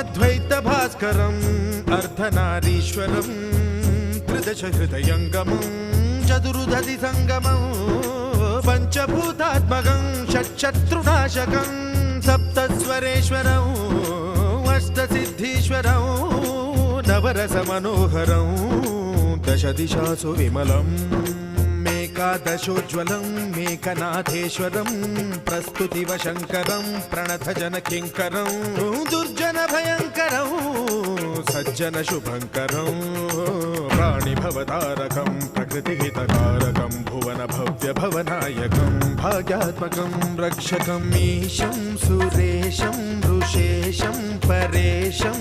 अद्वैतभास्करम् अर्धनारीश्वरम् त्रिदश हृदयङ्गमं चतुर्दधि संगमं पञ्चभूतात्मकं षट्शत्रुनाशकं सप्तस्वरेश्वरं अष्टसिद्धीश्वरं नवरसमनोहरं दशदिशासु विमलम् एकादशोज्ज्वलं मेकनाथेश्वरं प्रस्तुतिवशङ्करं प्रणतजनकिङ्करं दुर्जनभयङ्करं सज्जनशुभङ्करं प्राणिभवतारकं प्रकृतिहितकारकं भुवनभव्यभवनायकं भाग्यात्मकं रक्षकम् ईशं सुरेशं ऋषेशं परेशं